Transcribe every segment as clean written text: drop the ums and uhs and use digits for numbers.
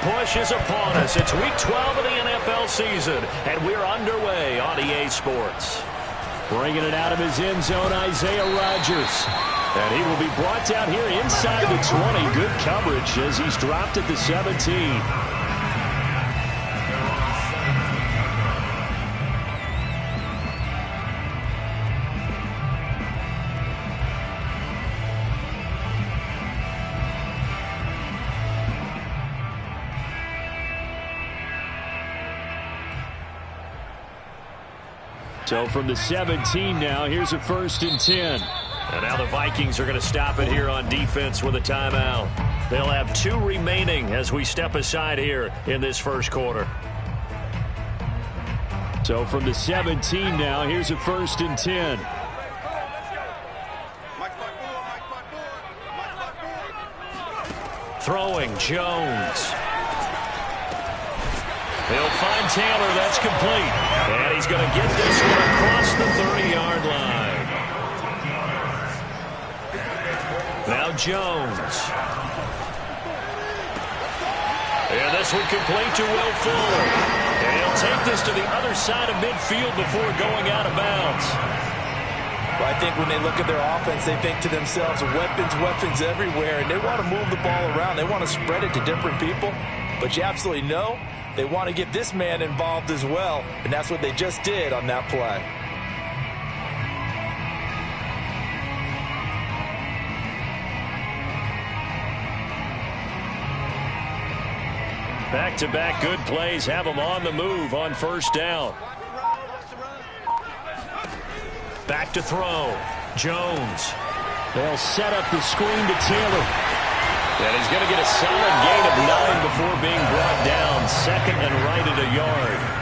push is upon us. It's Week 12 of the NFL season, and we're underway on EA Sports. Bringing it out of his end zone, Isaiah Rodgers. And he will be brought down here inside the 20. Good coverage as he's dropped at the 17. So from the 17 now, here's a 1st and 10. And now the Vikings are going to stop it here on defense with a timeout. They'll have 2 remaining as we step aside here in this first quarter. So from the 17 now, here's a 1st and 10. Throwing, Jones. He'll find Taylor. That's complete. And he's going to get this one across the 30-yard line. Now Jones. And this one complete to Will Fuller. And he'll take this to the other side of midfield before going out of bounds. Well, I think when they look at their offense, they think to themselves, weapons everywhere, and they want to move the ball around. They want to spread it to different people. But you absolutely know they want to get this man involved as well, and that's what they just did on that play. Back-to-back good plays have them on the move on 1st down. Back to throw. Jones. They'll set up the screen to Taylor. And he's going to get a solid gain of 9 before being brought down. 2nd and right at a yard.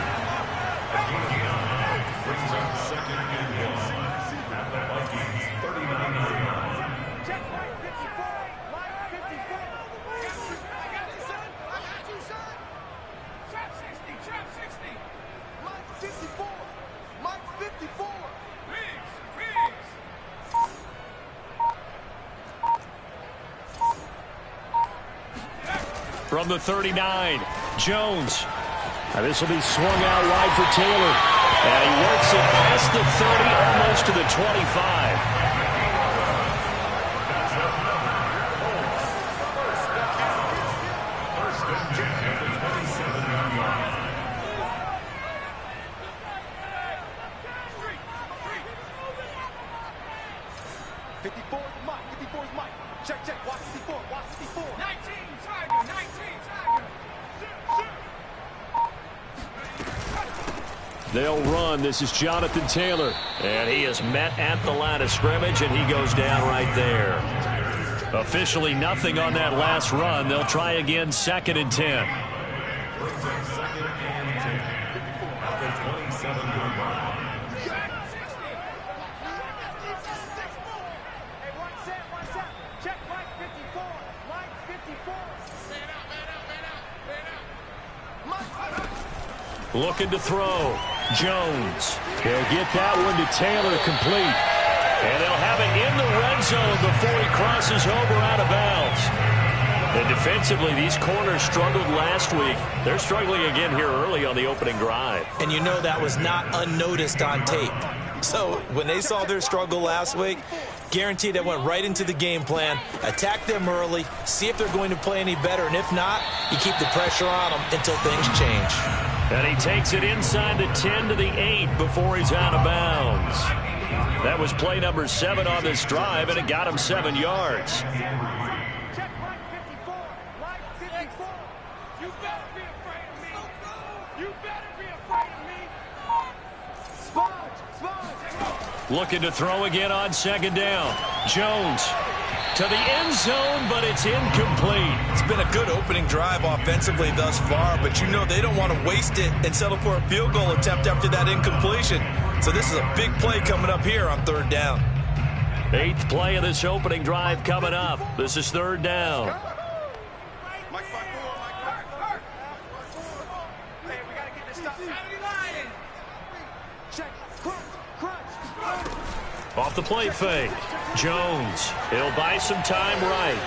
From the 39, Jones. Now this will be swung out wide for Taylor. And he works it past the 30, almost to the 25. They'll run. This is Jonathan Taylor. And he is met at the line of scrimmage, and he goes down right there. Officially nothing on that last run. They'll try again, 2nd and 10. Looking to throw. Jones. He'll get that one to Taylor, complete. And they'll have it in the red zone before he crosses over out of bounds. And defensively, these corners struggled last week. They're struggling again here early on the opening drive. And you know that was not unnoticed on tape. So when they saw their struggle last week, guaranteed that went right into the game plan. Attack them early, see if they're going to play any better, and if not, you keep the pressure on them until things change. And he takes it inside the 10 to the 8 before he's out of bounds. That was play number 7 on this drive, and it got him 7 yards. Looking to throw again on 2nd down. Jones to the end zone, but it's incomplete. It's been a good opening drive offensively thus far, but you know they don't want to waste it and settle for a field goal attempt after that incompletion. So this is a big play coming up here on 3rd down. 8th play of this opening drive coming up. This is 3rd down. Off the play fake. Jones. He'll buy some time right.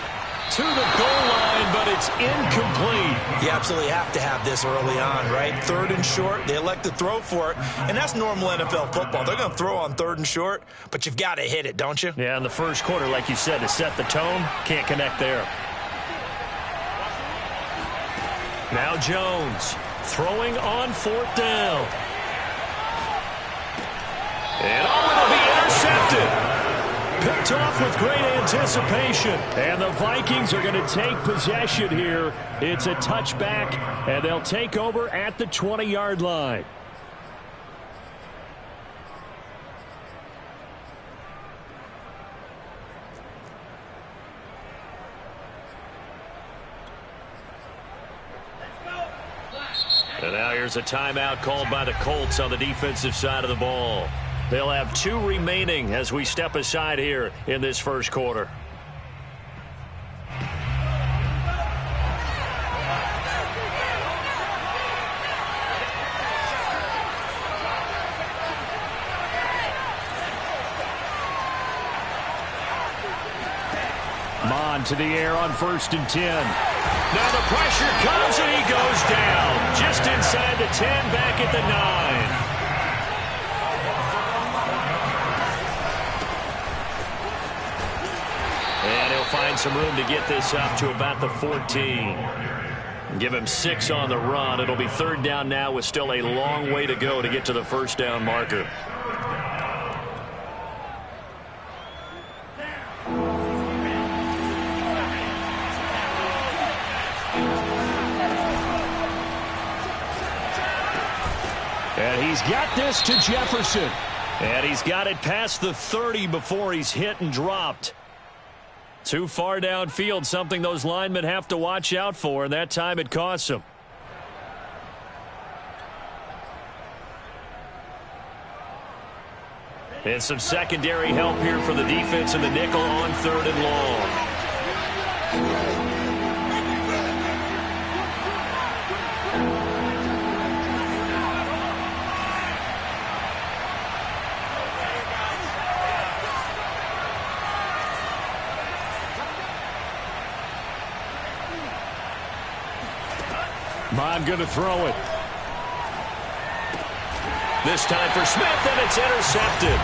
to the goal line, but it's incomplete. You absolutely have to have this early on, right? 3rd and short, they elect to throw for it, and that's normal NFL football. They're going to throw on 3rd and short, but you've got to hit it, don't you? Yeah, in the first quarter, like you said, to set the tone, can't connect there. Now Jones throwing on 4th down. And it'll be intercepted. Picked off with great anticipation. And the Vikings are going to take possession here. It's a touchback, and they'll take over at the 20-yard line. And now here's a timeout called by the Colts on the defensive side of the ball. They'll have 2 remaining as we step aside here in this first quarter. Maddden to the air on 1st and 10. Now the pressure comes and he goes down. Just inside the 10, back at the 9. And he'll find some room to get this up to about the 14. Give him 6 on the run. It'll be 3rd down now with still a long way to go to get to the first down marker. And he's got this to Jefferson. And he's got it past the 30 before he's hit and dropped. Too far downfield, something those linemen have to watch out for, and that time it costs them. And some secondary help here for the defense in the nickel on 3rd and long. Maddden going to throw it. This time for Smith, and it's intercepted.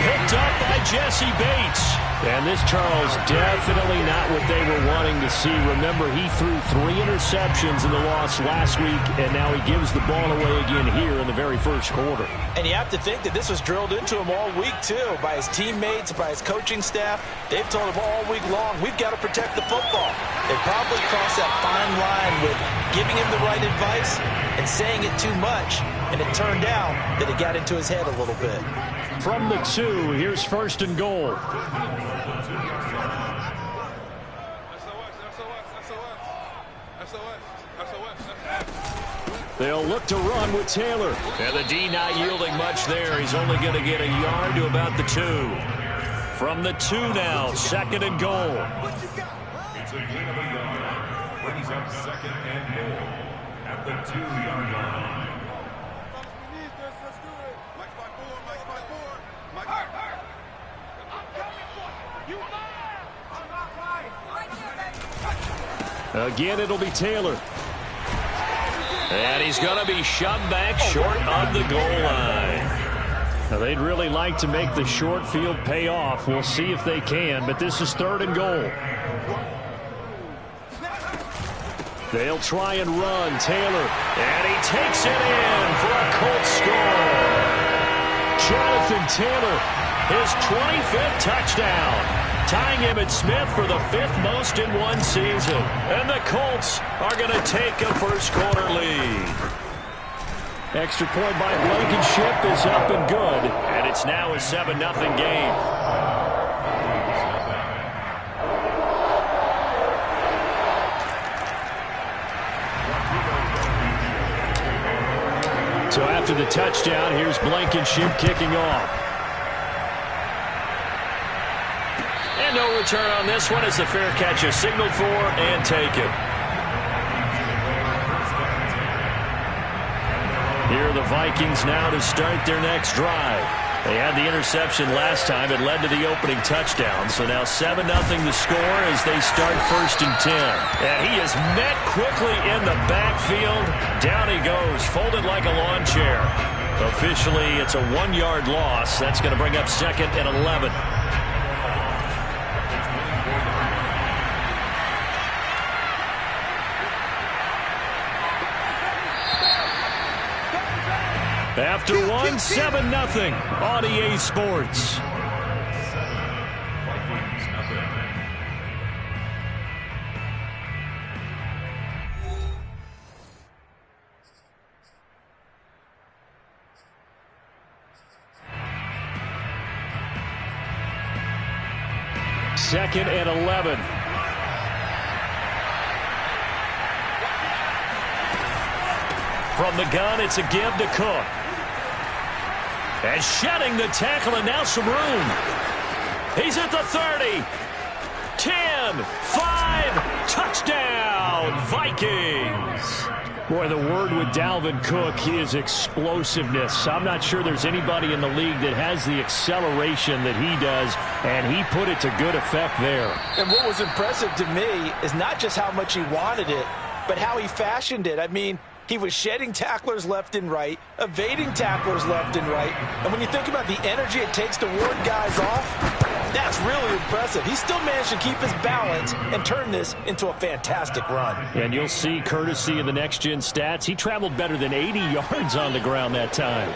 Picked up by Jesse Bates. And this, Charles, definitely not what they were wanting to see. Remember, he threw 3 interceptions in the loss last week, and now he gives the ball away again here in the very first quarter. And you have to think that this was drilled into him all week, too, by his teammates, by his coaching staff. They've told him all week long, we've got to protect the football. They probably crossed that fine line with giving him the right advice and saying it too much, and it turned out that it got into his head a little bit. From the 2, here's 1st and goal. They'll look to run with Taylor. And the D not yielding much there. He's only going to get a yard to about the 2. From the 2 now, 2nd and goal. It's a gain of a yard. Brings up 2nd and goal at the 2-yard line. Again, it'll be Taylor. And he's going to be shoved back short of the goal line. Now, they'd really like to make the short field pay off. We'll see if they can, but this is 3rd and goal. They'll try and run. Taylor. And he takes it in for a Colts score. Jonathan Taylor, his 25th touchdown. Tying him at Smith for the 5th most in one season. And the Colts are going to take a first quarter lead. Extra point by Blankenship is up and good. And it's now a 7-0 game. So after the touchdown, here's Blankenship kicking off. And no return on this one as the fair catch is signaled for and taken. Here are the Vikings now to start their next drive. They had the interception last time. It led to the opening touchdown. So now 7-0 the score as they start 1st and 10. And he is met quickly in the backfield. Down he goes, folded like a lawn chair. Officially, it's a 1-yard loss. That's going to bring up 2nd and 11. After 7-0 on EA Sports. Second and 11. From the gun, it's a give to Cook. And shedding the tackle, and now some room. He's at the 30. 10, 5, touchdown, Vikings. Boy, the word with Dalvin Cook is explosiveness. I'm not sure there's anybody in the league that has the acceleration that he does, and he put it to good effect there. And what was impressive to me is not just how much he wanted it, but how he fashioned it. I mean, he was shedding tacklers left and right, evading tacklers left and right. And when you think about the energy it takes to ward guys off, that's really impressive. He still managed to keep his balance and turn this into a fantastic run. And you'll see, courtesy of the next-gen stats, he traveled better than 80 yards on the ground that time.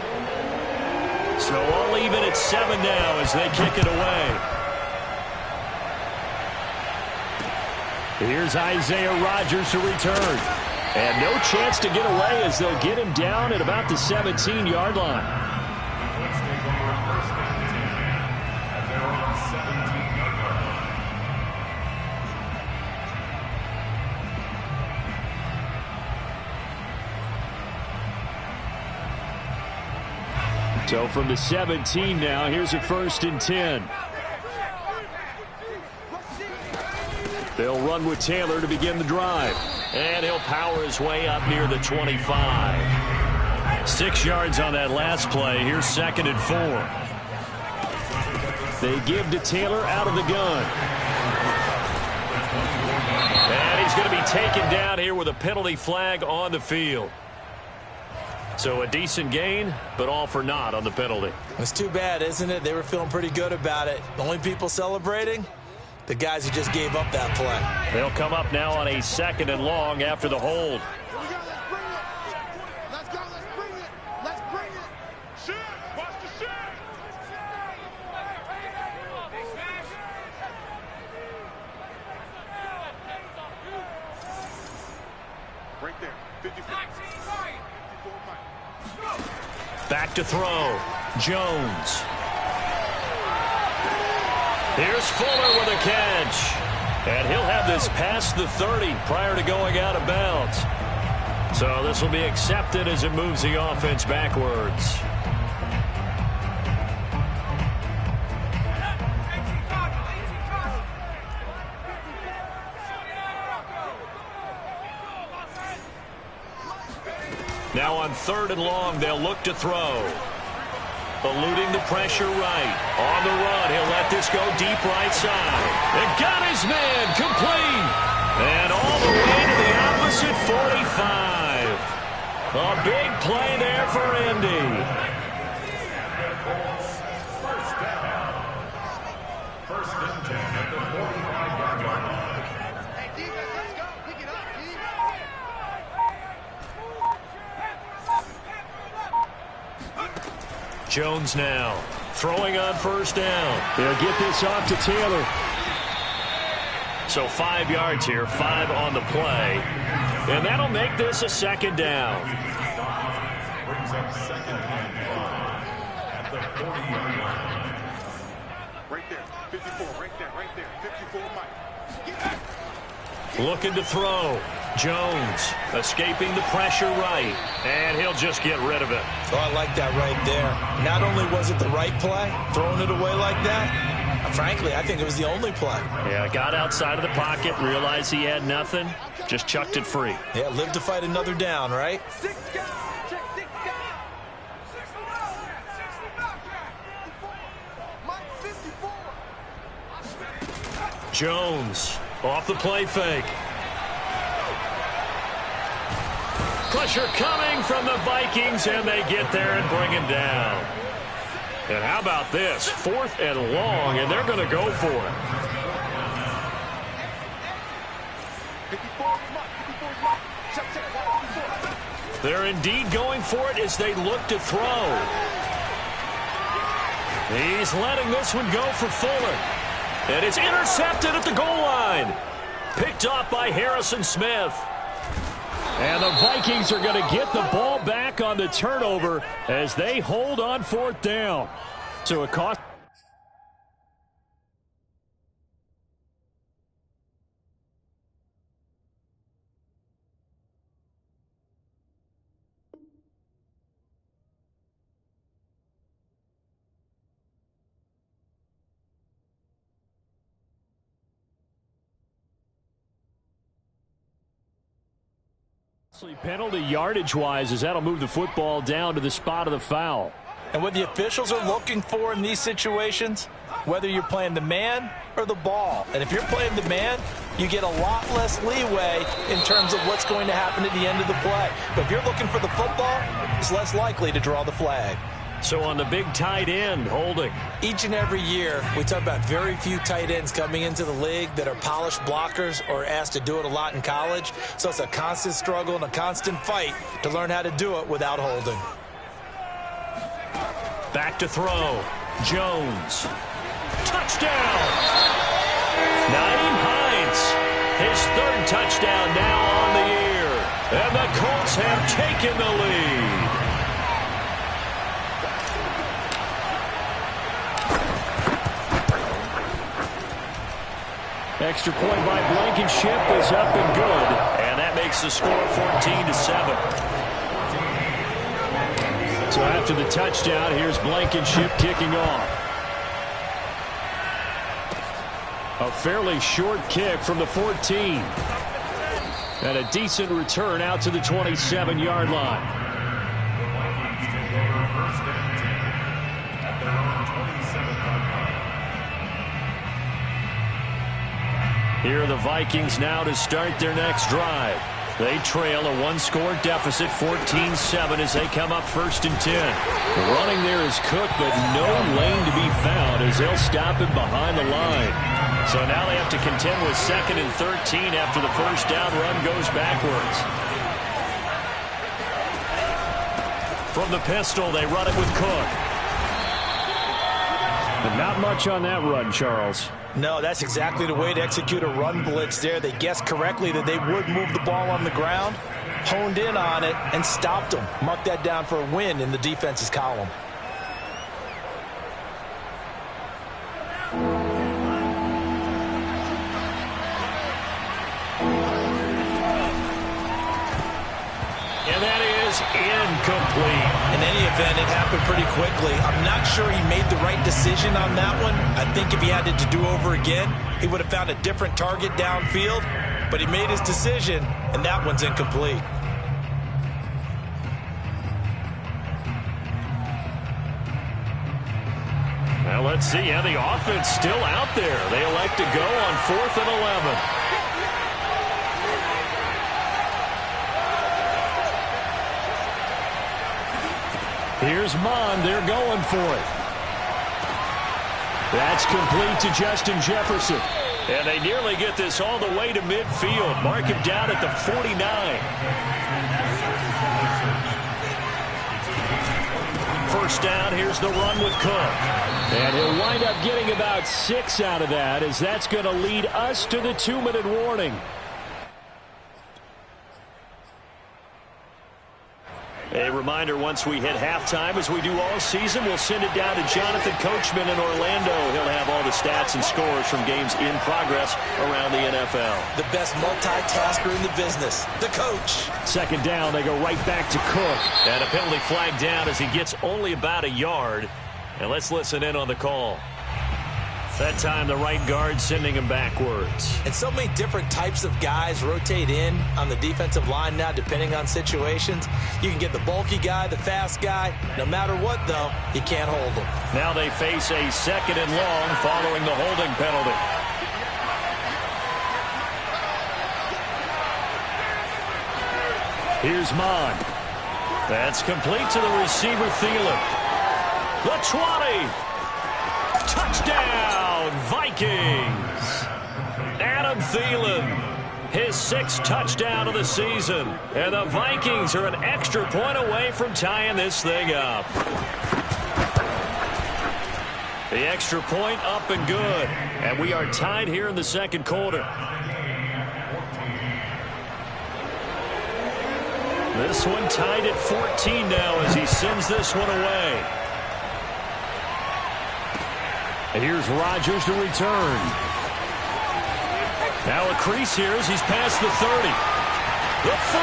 So all even at 7 now as they kick it away. Here's Isaiah Rodgers to return. And no chance to get away as they'll get him down at about the 17-yard line. Let's take over 1st and 10. And they're on 17-yard line. So from the 17 now, here's a 1st and 10. They'll run with Taylor to begin the drive. And he'll power his way up near the 25. 6 yards on that last play. Here's 2nd and 4. They give to Taylor out of the gun. And he's going to be taken down here with a penalty flag on the field. So a decent gain, but all for naught on the penalty. It's too bad, isn't it? They were feeling pretty good about it. The only people celebrating? The guys who just gave up that play. They'll come up now on a 2nd and long after the hold. Let's go, let's bring it. Let's bring it. Shoot, watch the shoot. Right there, 54. Back to throw. Jones. Here's Fuller with a catch. And he'll have this past the 30 prior to going out of bounds. So this will be accepted as it moves the offense backwards. Now on 3rd and long, they'll look to throw. Eluding the pressure right. On the run, he'll let this go deep right side. And got his man complete. And all the way to the opposite 45. A big play there for Indy. First and 10 at the 45-yard line. Hey, defense, let's go. Pick it up, Jones now throwing on 1st down. They'll get this off to Taylor. So 5 yards here, 5 on the play. And that'll make this a 2nd down. Brings up 2nd and 5 at the 40-yard line. Right there, 54, right there, 54, Mike. Looking to throw. Jones escaping the pressure right. And he'll just get rid of it. Oh, I like that right there. Not only was it the right play, throwing it away like that, frankly, I think it was the only play. Yeah, got outside of the pocket, realized he had nothing, just chucked it free. Yeah, live to fight another down, right? Jones off the play fake. Pressure coming from the Vikings, and they get there and bring him down. And how about this? 4th and long, and they're going to go for it. They're indeed going for it as they look to throw. He's letting this one go for Fuller. And it's intercepted at the goal line. Picked off by Harrison Smith. And the Vikings are going to get the ball back on the turnover as they hold on 4th down. So it cost. Penalty yardage-wise, as that'll move the football down to the spot of the foul. And what the officials are looking for in these situations, whether you're playing the man or the ball. And if you're playing the man, you get a lot less leeway in terms of what's going to happen at the end of the play. But if you're looking for the football, it's less likely to draw the flag. So on the big tight end, holding. Each and every year, we talk about very few tight ends coming into the league that are polished blockers or asked to do it a lot in college. So it's a constant struggle and a constant fight to learn how to do it without holding. Back to throw. Jones. Touchdown! Nyheim Hines. His 3rd touchdown now on the year. And the Colts have taken the lead. Extra point by Blankenship is up and good. And that makes the score 14-7. So after the touchdown, here's Blankenship kicking off. A fairly short kick from the 14. And a decent return out to the 27-yard line. Here are the Vikings now to start their next drive. They trail a 1-score deficit, 14-7, as they come up 1st and 10. Running there is Cook, but no lane to be found as they'll stop him behind the line. So now they have to contend with 2nd and 13 after the first down run goes backwards. From the pistol, they run it with Cook. But not much on that run, Charles. No, that's exactly the way to execute a run blitz there. They guessed correctly that they would move the ball on the ground, honed in on it, and stopped them. Mark that down for a win in the defense's column. And that is incomplete. In any event, it happened pretty quickly. I'm not sure he made the right decision on that one. I think if he had it to do over again, he would have found a different target downfield. But he made his decision, and that one's incomplete. Well, let's see how the offense still out there. They elect to go on 4th and 11. Here's Mond. They're going for it. That's complete to Justin Jefferson. And they nearly get this all the way to midfield. Mark him down at the 49. First down, here's the run with Cook. And he'll wind up getting about 6 out of that, as that's going to lead us to the 2-minute warning. A reminder, once we hit halftime, as we do all season, we'll send it down to Jonathan Coachman in Orlando. He'll have all the stats and scores from games in progress around the NFL. The best multitasker in the business, the coach. Second down, they go right back to Cook. And a penalty flag down as he gets only about a yard. And let's listen in on the call. That time, the right guard sending him backwards. And so many different types of guys rotate in on the defensive line now, depending on situations. You can get the bulky guy, the fast guy. No matter what, though, you can't hold them. Now they face a 2nd and long following the holding penalty. Here's Maddden. That's complete to the receiver, Thielen. The 20. Touchdown, Vikings. Adam Thielen, his 6th touchdown of the season. And the Vikings are an extra point away from tying this thing up. The extra point up and good. And we are tied here in the second quarter. This one tied at 14 now as he sends this one away. And here's Rodgers to return. Now a crease here as he's past the 30. The 40.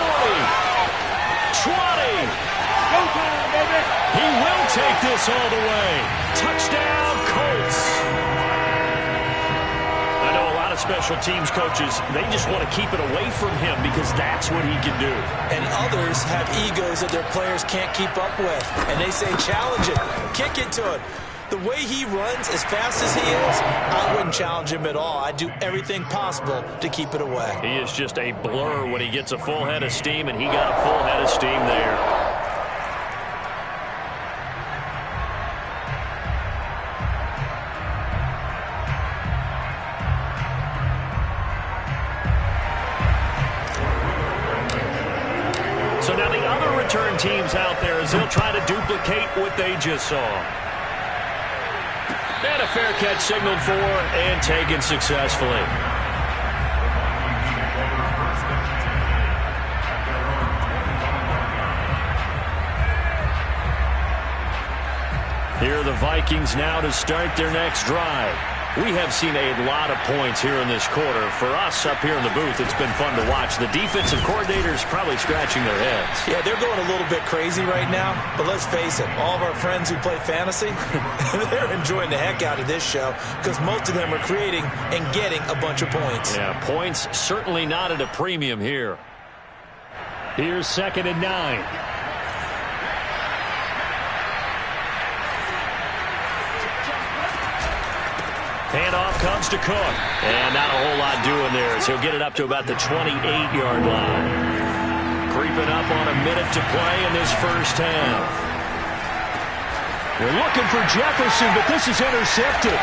20. Go time, baby. He will take this all the way. Touchdown, Colts. I know a lot of special teams coaches, they just want to keep it away from him because that's what he can do. And others have egos that their players can't keep up with. And they say, challenge it, kick it to it. The way he runs as fast as he is, I wouldn't challenge him at all. I'd do everything possible to keep it away. He is just a blur when he gets a full head of steam, and he got a full head of steam there. So now the other return teams out there as they'll try to duplicate what they just saw. And a fair catch signaled for and taken successfully. Here are the Vikings now to start their next drive. We have seen a lot of points here in this quarter. For us up here in the booth, it's been fun to watch. The defensive coordinators probably scratching their heads. Yeah, they're going a little bit crazy right now. But let's face it, all of our friends who play fantasy, they're enjoying the heck out of this show because most of them are creating and getting a bunch of points. Yeah, points certainly not at a premium here. Here's 2nd and 9. Handoff comes to Cook. And not a whole lot doing there as he'll get it up to about the 28-yard line. Creeping up on a minute to play in this first half. They're looking for Jefferson, but this is intercepted.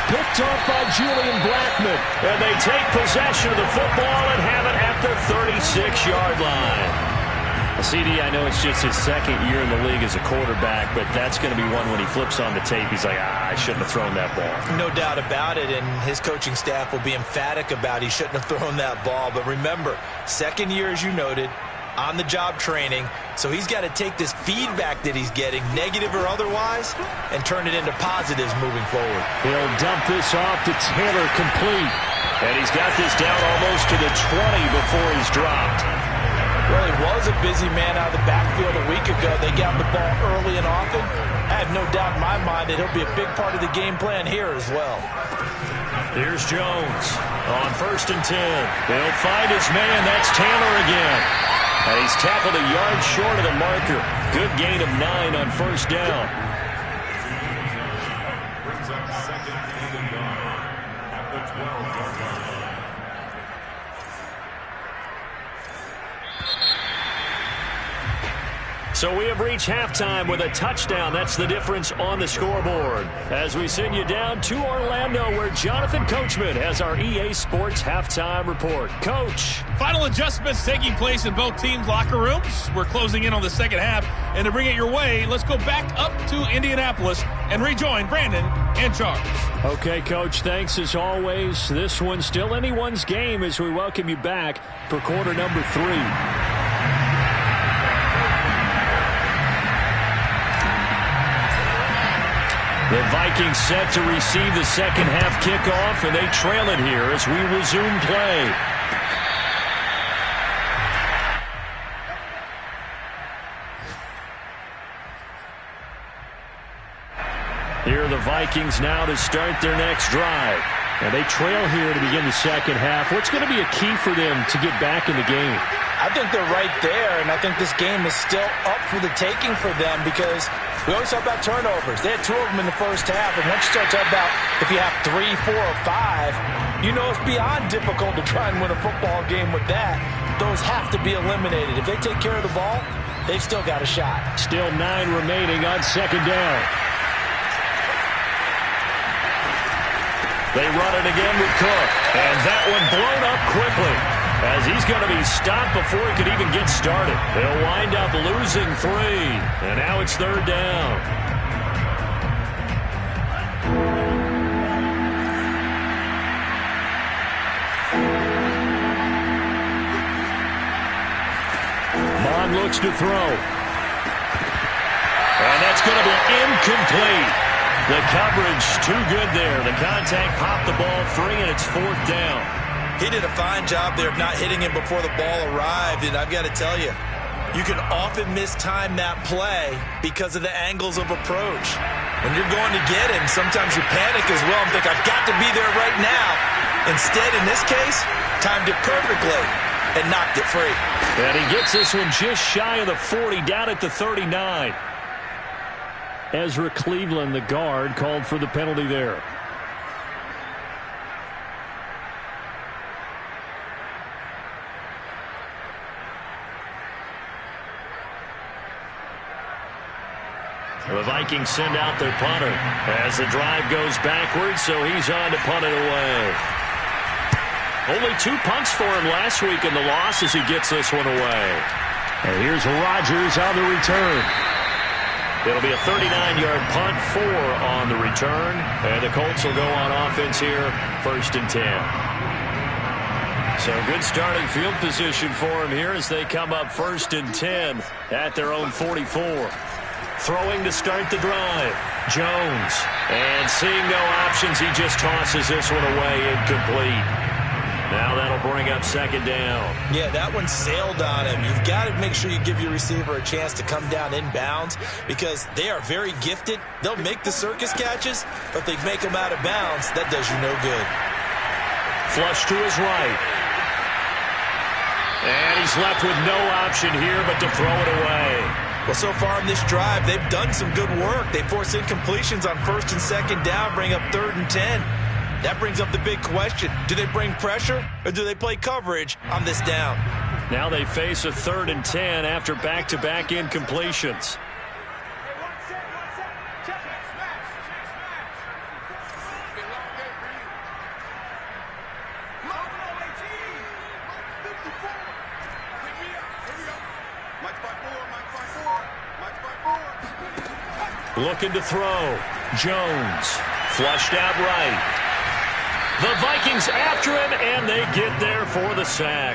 Picked off by Julian Blackmon. And they take possession of the football and have it at the 36-yard line. CD, I know it's just his 2nd year in the league as a quarterback, but that's going to be one when he flips on the tape. He's like, I shouldn't have thrown that ball. No doubt about it, and his coaching staff will be emphatic about he shouldn't have thrown that ball. But remember, 2nd year, as you noted, on-the-job training, so he's got to take this feedback that he's getting, negative or otherwise, and turn it into positives moving forward. He'll dump this off to Taylor, complete. And he's got this down almost to the 20 before he's dropped. Really was a busy man out of the backfield a week ago. They got the ball early and often. I have no doubt in my mind that he'll be a big part of the game plan here as well. Here's Jones on 1st and 10. They'll find his man. That's Taylor again. And he's tackled a yard short of the marker. Good gain of 9 on 1st down. Brings up 2nd and 9 at the 12-yard line. So we have reached halftime with a touchdown. That's the difference on the scoreboard. As we send you down to Orlando, where Jonathan Coachman has our EA Sports halftime report. Coach. Final adjustments taking place in both teams' locker rooms. We're closing in on the second half. And to bring it your way, let's go back up to Indianapolis and rejoin Brandon and Charles. Okay, Coach, thanks as always. This one's still anyone's game as we welcome you back for quarter number 3. The Vikings set to receive the second half kickoff, and they trail it here as we resume play. Here are the Vikings now to start their next drive. And they trail here to begin the second half. What's going to be a key for them to get back in the game? I think they're right there, and I think this game is still up for the taking for them because we always talk about turnovers. They had 2 of them in the first half, and once you start talking about if you have 3, 4, or 5, You know it's beyond difficult to try and win a football game with that. Those have to be eliminated. If they take care of the ball, they've still got a shot. Still 9 remaining on second down. They run it again with Cook. And that one blown up quickly, as he's going to be stopped before he could even get started. They'll wind up losing 3. And now it's third down. Looks to throw. And that's going to be incomplete. The coverage too good there. The contact popped the ball free, and it's fourth down. He did a fine job there of not hitting him before the ball arrived, and I've got to tell you, you can often mistime that play because of the angles of approach. When you're going to get him, sometimes you panic as well and think, I've got to be there right now. Instead, in this case, timed it perfectly and knocked it free. And he gets this one just shy of the 40, down at the 39. Ezra Cleveland, the guard, called for the penalty there. The Vikings send out their punter as the drive goes backwards, so he's on to punt it away. Only 2 punts for him last week in the loss as he gets this one away. And here's Rodgers on the return. It'll be a 39-yard punt, 4 on the return. And the Colts will go on offense here, 1st and 10. So good starting field position for him here as they come up 1st and 10 at their own 44. Throwing to start the drive. Jones. And seeing no options, he just tosses this one away, incomplete. Now that'll bring up 2nd down. Yeah, that one sailed on him. You've got to make sure you give your receiver a chance to come down inbounds because they are very gifted. They'll make the circus catches, but they make them out of bounds. That does you no good. Flush to his right. And he's left with no option here but to throw it away. Well, so far in this drive, they've done some good work. They force incompletions on 1st and 2nd down, bring up 3rd and 10. That brings up the big question. Do they bring pressure or do they play coverage on this down? Now they face a 3rd and 10 after back-to-back incompletions. Looking to throw. Jones. Flushed out right. The Vikings after him, and they get there for the sack.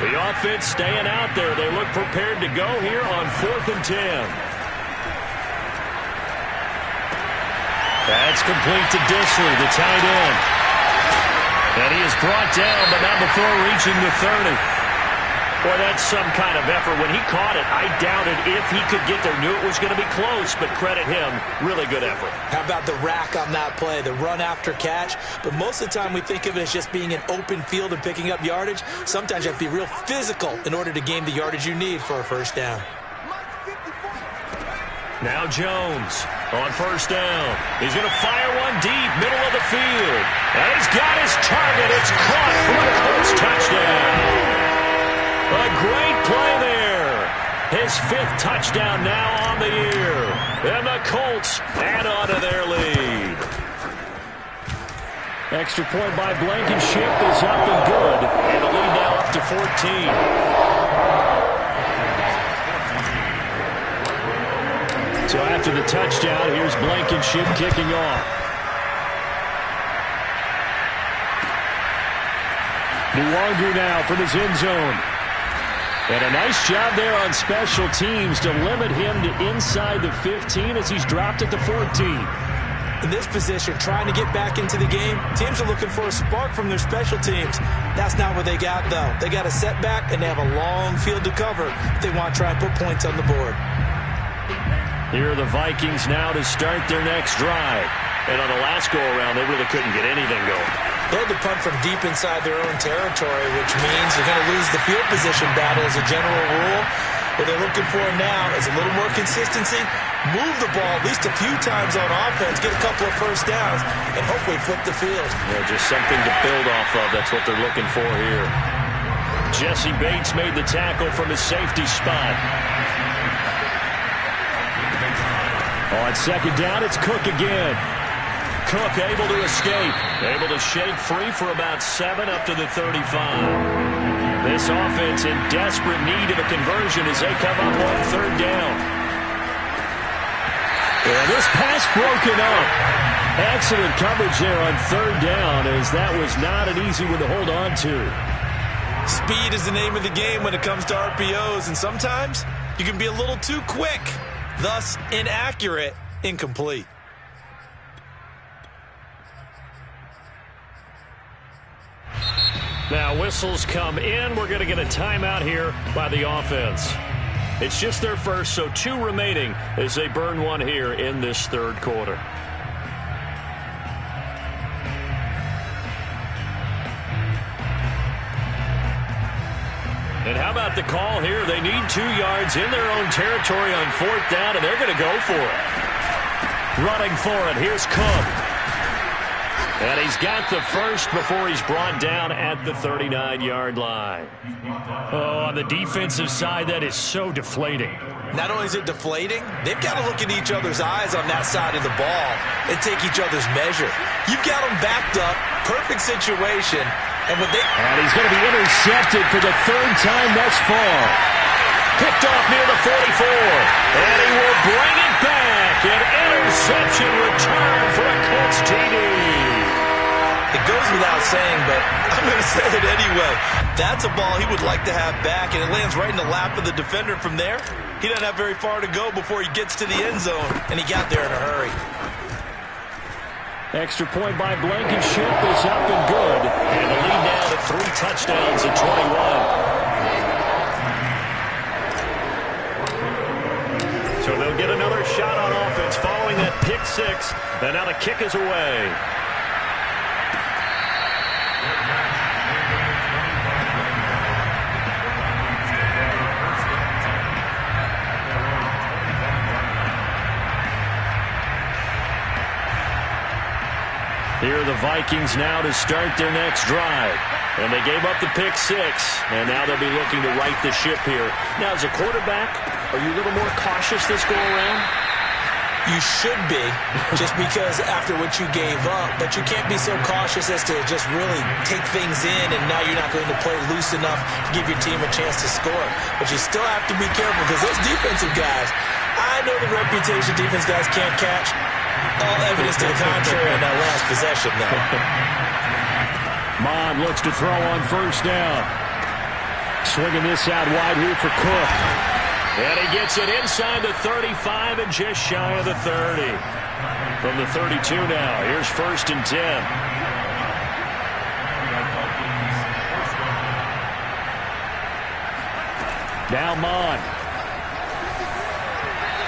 The offense staying out there. They look prepared to go here on 4th and 10. That's complete to Disley, the tight end. And he is brought down, but not before reaching the 30. Boy, that's some kind of effort. When he caught it, I doubted if he could get there. Knew it was going to be close, but credit him. Really good effort. How about the rack on that play, the run after catch? But most of the time we think of it as just being an open field and picking up yardage. Sometimes you have to be real physical in order to gain the yardage you need for a 1st down. Now Jones on 1st down. He's going to fire one deep, middle of the field. And he's got his target. It's caught for a Colts touchdown. A great play there. His 5th touchdown now on the year. And the Colts add on to their lead. Extra point by Blankenship is up and good. And the lead now up to 14. So after the touchdown, here's Blankenship kicking off. Nwangu now from his end zone. And a nice job there on special teams to limit him to inside the 15 as he's dropped at the 14. In this position, trying to get back into the game, teams are looking for a spark from their special teams. That's not what they got, though. They got a setback, and they have a long field to cover if they want to try and put points on the board. Here are the Vikings now to start their next drive. And on the last go-around, they really couldn't get anything going. They had to punt from deep inside their own territory, which means you're going to lose the field position battle as a general rule. What they're looking for now is a little more consistency, move the ball at least a few times on offense, get a couple of first downs, and hopefully flip the field. Yeah, just something to build off of. That's what they're looking for here. Jesse Bates made the tackle from his safety spot. On second down, it's Cook again. Cook able to escape. Able to shake free for about 7 up to the 35. This offense in desperate need of a conversion as they come up on third down. And this pass broken up. Excellent coverage there on third down, as that was not an easy one to hold on to. Speed is the name of the game when it comes to RPOs, and sometimes you can be a little too quick, thus inaccurate, incomplete. Now whistles come in. We're going to get a timeout here by the offense. It's just their first, so 2 remaining as they burn one here in this third quarter. And how about the call here? They need 2 yards in their own territory on fourth down, and they're going to go for it. Running for it, here's Cook. And he's got the first before he's brought down at the 39-yard line. Oh, on the defensive side, that is so deflating. Not only is it deflating, they've got to look in each other's eyes on that side of the ball and take each other's measure. You've got them backed up, perfect situation. And he's going to be intercepted for the 3rd time thus far. Picked off near the 44. And he will bring it back. An interception return for a Colts TD. It goes without saying, but I'm going to say it anyway. That's a ball he would like to have back, and it lands right in the lap of the defender from there. He doesn't have very far to go before he gets to the end zone, and he got there in a hurry. Extra point by Blankenship is up and good. And the lead now to 3 touchdowns at 21. So they'll get another shot on offense following that pick 6. And now the kick is away. Here are the Vikings now to start their next drive. And they gave up the pick 6. And now they'll be looking to right the ship here. Now, as a quarterback, are you a little more cautious this go-around? You should be, just because after what you gave up. But you can't be so cautious as to just really take things in, and now you're not going to play loose enough to give your team a chance to score. But you still have to be careful, because those defensive guys, I know the reputation defense guys can't catch. All evidence to the contrary on that last possession, though. Maddden looks to throw on first down. Swinging this out wide here for Cook. And he gets it inside the 35 and just shy of the 30. From the 32 now, here's 1st and 10. Now Maddden.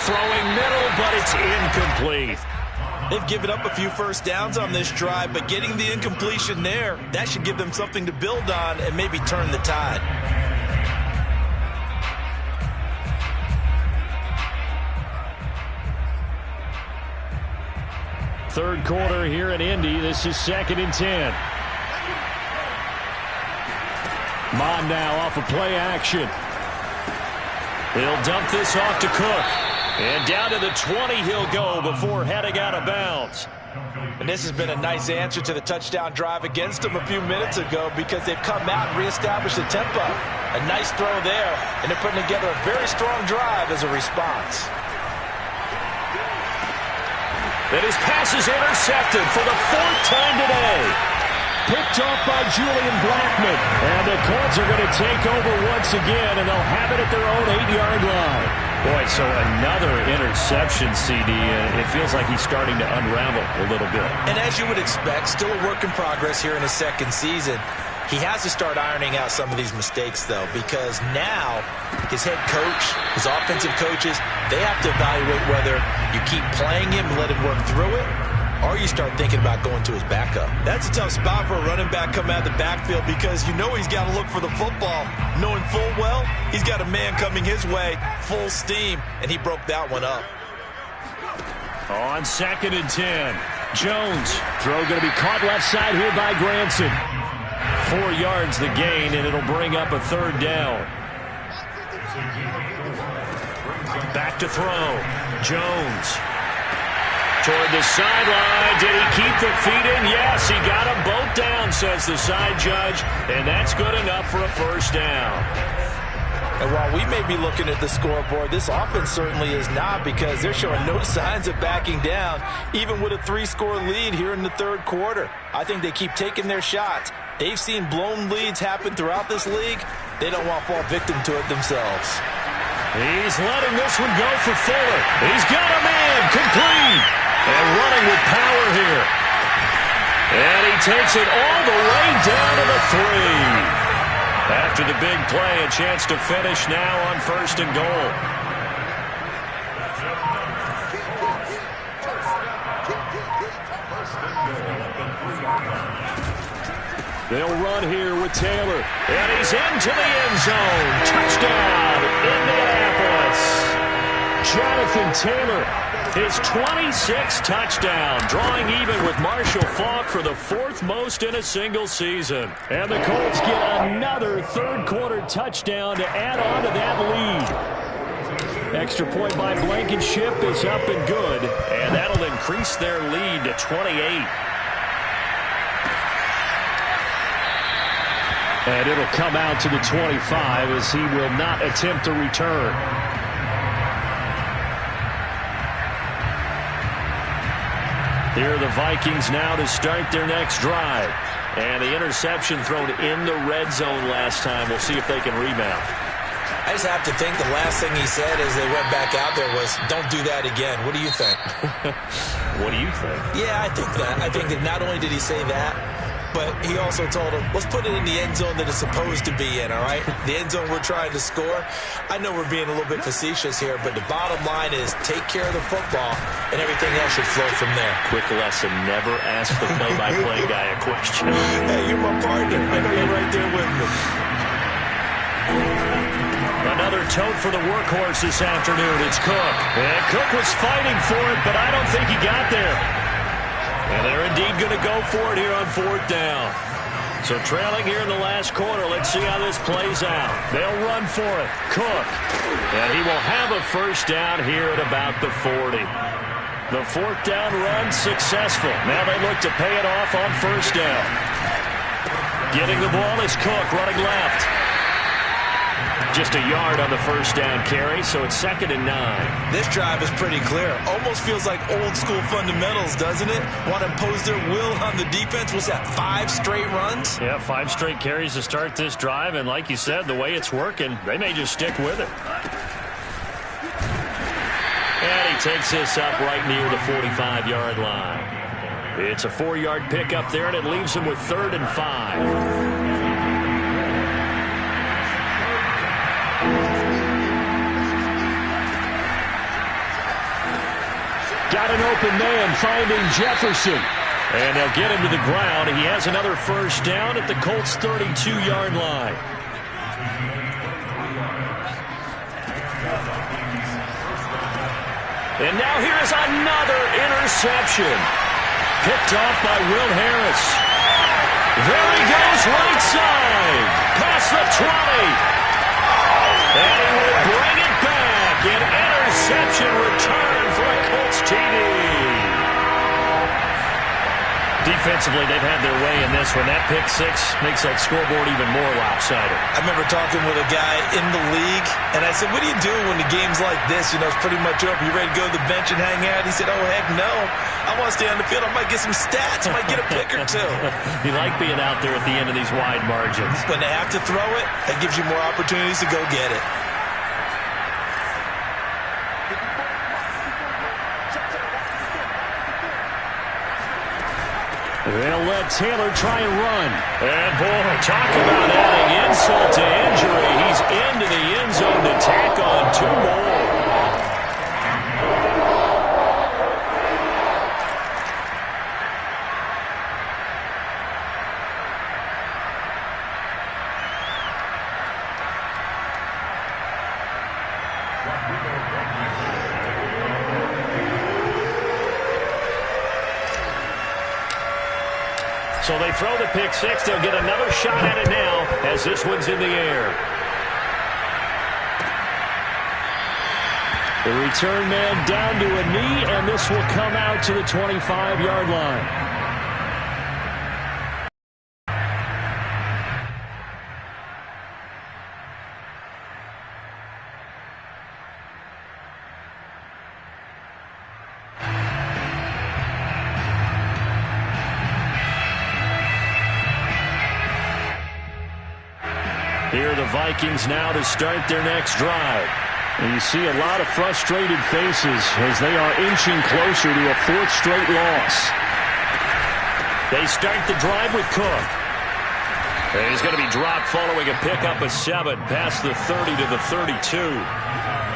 Throwing middle, but it's incomplete. They've given up a few first downs on this drive, but getting the incompletion there, that should give them something to build on and maybe turn the tide. Third quarter here in Indy. This is 2nd and 10. Maddden now off of play action. He'll dump this off to Cook. And down to the 20 he'll go before heading out of bounds. And this has been a nice answer to the touchdown drive against them a few minutes ago, because they've come out and reestablished the tempo. A nice throw there, and they're putting together a very strong drive as a response. And his pass is intercepted for the 4th time today. Picked off by Julian Blackman. And the Colts are going to take over once again, and they'll have it at their own 8-yard line. Boy, so another interception, CD. It feels like he's starting to unravel a little bit. And as you would expect, still a work in progress here in his 2nd season. He has to start ironing out some of these mistakes, though, because now his head coach, his offensive coaches, they have to evaluate whether you keep playing him and let him work through it, or you start thinking about going to his backup. That's a tough spot for a running back coming out of the backfield because you know he's got to look for the football, knowing full well he's got a man coming his way, full steam, and he broke that one up. On 2nd and 10, Jones. Throw going to be caught left side here by Granson. 4 yards the gain, and it'll bring up a 3rd down. Back to throw. Jones. Toward the sideline. Did he keep the feet in? Yes, he got them both down, says the side judge, and that's good enough for a 1st down. And while we may be looking at the scoreboard, this offense certainly is not, because they're showing no signs of backing down, even with a 3-score lead here in the 3rd quarter. I think they keep taking their shots. They've seen blown leads happen throughout this league. They don't want to fall victim to it themselves. He's letting this one go for Fuller. He's got a man complete. And running with power here. And he takes it all the way down to the 3. After the big play, a chance to finish now on 1st and goal. They'll run here with Taylor. And he's into the end zone. Touchdown, Indianapolis. Jonathan Taylor, his 26th touchdown, drawing even with Marshall Faulk for the 4th most in a single season. And the Colts get another 3rd quarter touchdown to add on to that lead. Extra point by Blankenship is up and good, and that'll increase their lead to 28. And it'll come out to the 25 as he will not attempt to return. Here are the Vikings now to start their next drive. And the interception thrown in the red zone last time. We'll see if they can rebound. I just have to think the last thing he said as they went back out there was, don't do that again. What do you think? What do you think? Yeah, I think that. I think that not only did he say that, but he also told him, let's put it in the end zone that it's supposed to be in, all right? The end zone we're trying to score. I know we're being a little bit facetious here, but the bottom line is take care of the football, and everything else should flow from there. Quick lesson, never ask the play-by-play guy a question. Hey, you're my partner. I know you're right there with me. Another tote for the workhorse this afternoon. It's Cook. And Cook was fighting for it, but I don't think he got there. And they're indeed going to go for it here on 4th down. So trailing here in the last quarter. Let's see how this plays out. They'll run for it. Cook. And he will have a 1st down here at about the 40. The 4th down run successful. Now they look to pay it off on 1st down. Getting the ball is Cook running left. Just a yard on the 1st down carry, so it's 2nd and 9. This drive is pretty clear. Almost feels like old school fundamentals, doesn't it? Want to impose their will on the defense. Was that 5 straight runs? Yeah, 5 straight carries to start this drive, and like you said, the way it's working, they may just stick with it. And he takes this up right near the 45-yard line. It's a 4-yard pickup there, and it leaves him with 3rd and 5. Got an open man finding Jefferson. And they'll get him to the ground. He has another 1st down at the Colts' 32-yard line. And now here's another interception. Picked off by Will Harris. There he goes right side. Past the 20. And he will bring it back. An interception return for a Colts TD. Defensively, they've had their way in this one. That pick 6 makes that scoreboard even more lopsided. I remember talking with a guy in the league, and I said, what do you do when the game's like this? You know, it's pretty much over. You ready to go to the bench and hang out? He said, oh, heck no. I want to stay on the field. I might get some stats. I might get a pick or 2. You like being out there at the end of these wide margins. When they have to throw it, that gives you more opportunities to go get it. They'll let Taylor try and run. And boy, talk about adding insult to injury. He's into the end zone to tack on 2 more. So they throw the pick six. They'll get another shot at it now as this one's in the air. The return man down to a knee, and this will come out to the 25-yard line. Here are the Vikings now to start their next drive. And you see a lot of frustrated faces as they are inching closer to a fourth straight loss. They start the drive with Cook. And he's going to be dropped following a pickup of 7 past the 30 to the 32.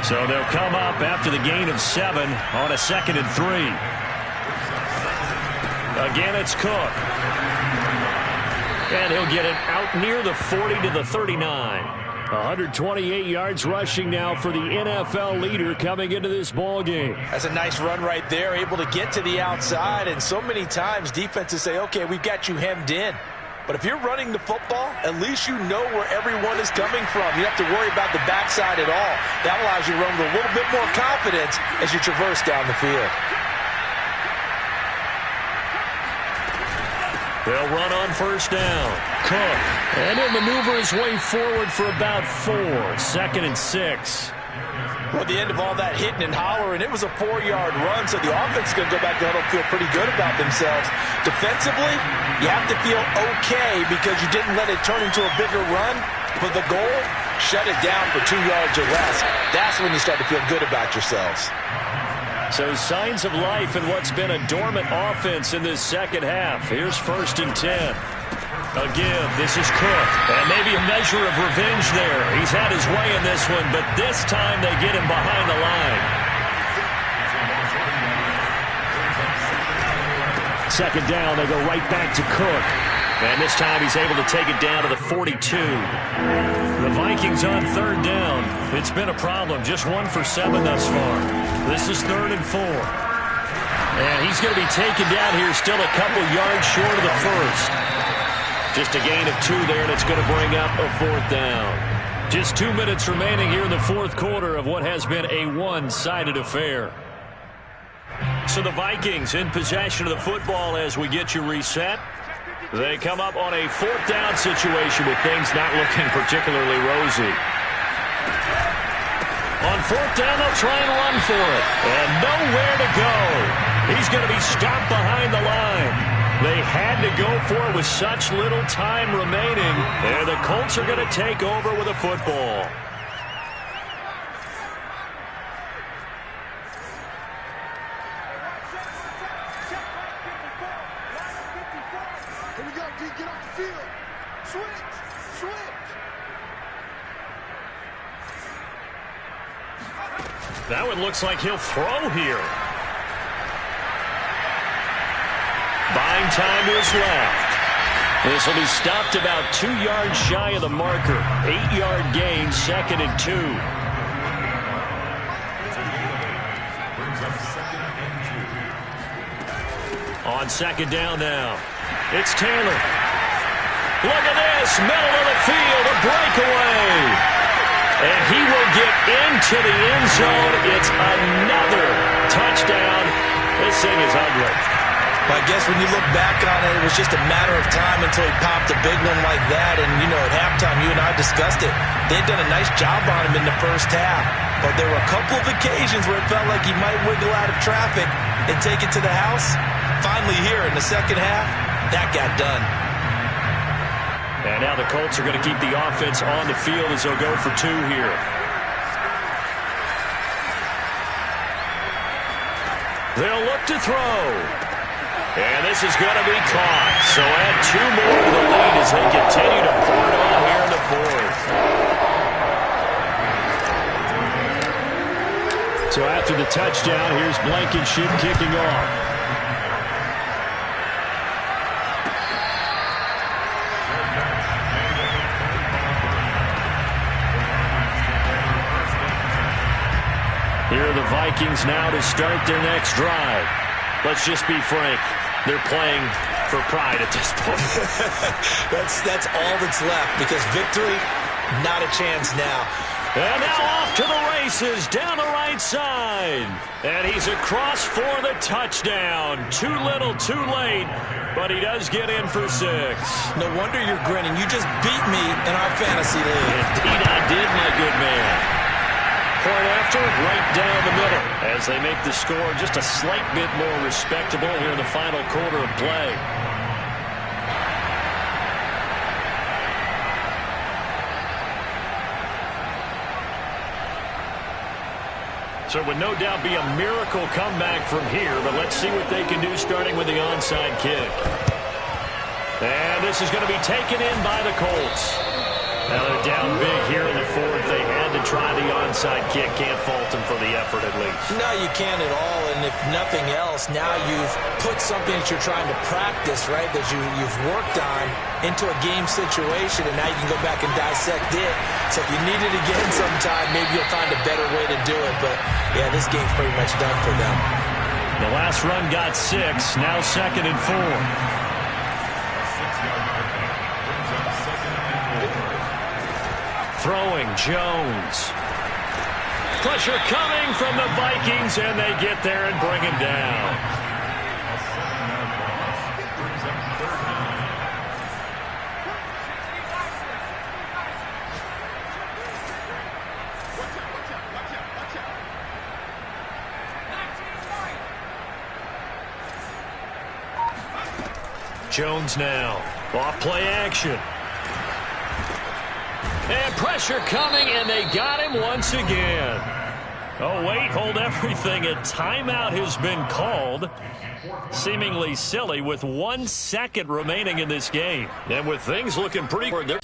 So they'll come up after the gain of 7 on a 2nd and 3. Again, it's Cook. And he'll get it out near the 40 to the 39. 128 yards rushing now for the NFL leader coming into this ball game. That's a nice run right there, able to get to the outside. And so many times defenses say, okay, we've got you hemmed in. But if you're running the football, at least you know where everyone is coming from. You don't have to worry about the backside at all. That allows you to run with a little bit more confidence as you traverse down the field. They'll run on first down. Cook. And he'll maneuver his way forward for about 4. 2nd and 6. Well, at the end of all that hitting and hollering, it was a 4-yard run, so the offense is going to go back to huddle and feel pretty good about themselves. Defensively, you have to feel okay because you didn't let it turn into a bigger run. But the goal, shut it down for 2 yards or less. That's when you start to feel good about yourselves. So signs of life in what's been a dormant offense in this second half. Here's 1st and 10. Again, this is Cook. And maybe a measure of revenge there. He's had his way in this one, but this time they get him behind the line. 2nd down, they go right back to Cook. And this time he's able to take it down to the 42. The Vikings on 3rd down. It's been a problem. Just 1 for 7 thus far. This is 3rd and 4. And he's going to be taken down here still a couple yards short of the first. Just a gain of 2 there, and it's going to bring up a 4th down. Just 2 minutes remaining here in the 4th quarter of what has been a one-sided affair. So the Vikings in possession of the football as we get you reset. They come up on a 4th down situation with things not looking particularly rosy. On 4th down, they'll try and run for it. And nowhere to go. He's going to be stopped behind the line. They had to go for it with such little time remaining. And the Colts are going to take over with a football. Here we go, D. Get off the field. Switch. That one looks like he'll throw here. Buying time to his left. This will be stopped about 2 yards shy of the marker. 8-yard gain, 2nd and 2. On 2nd down now. It's Taylor. Look at this. Middle of the field. A breakaway. And he will get into the end zone. It's another touchdown. This thing is ugly. But I guess when you look back on it, it was just a matter of time until he popped a big one like that. And, you know, at halftime, you and I discussed it. They'd done a nice job on him in the first half. But there were a couple of occasions where it felt like he might wiggle out of traffic and take it to the house. Finally here in the second half, that got done. And now the Colts are going to keep the offense on the field as they'll go for 2 here. They'll look to throw. And this is going to be caught. So add 2 more to the lead as they continue to pour it on here in the 4th. So after the touchdown, here's Blankenship kicking off. Here are the Vikings now to start their next drive. Let's just be frank. They're playing for pride at this point. That's all that's left, because victory, not a chance now. And now off to the races down the right side. And he's across for the touchdown. Too little, too late, but he does get in for 6. No wonder you're grinning. You just beat me in our fantasy league. Indeed I did, my good man. Point after, right down the middle, as they make the score just a slight bit more respectable here in the final quarter of play. So it would no doubt be a miracle comeback from here, but let's see what they can do starting with the onside kick. And this is going to be taken in by the Colts. Now they're down big here in the fourth. They had to try the onside kick. Can't fault them for the effort at least. No, you can't at all. And if nothing else, now you've put something that you're trying to practice, right, that you've worked on into a game situation, and now you can go back and dissect it. So if you need it again sometime, maybe you'll find a better way to do it. But, yeah, this game's pretty much done for them. The last run got 6. Now 2nd and 4. Throwing, Jones. Pressure coming from the Vikings, and they get there and bring him down. Jones now. Off play action. And pressure coming, and they got him once again. Oh, wait, hold everything. A timeout has been called. Seemingly silly with 1 second remaining in this game. And with things looking pretty good.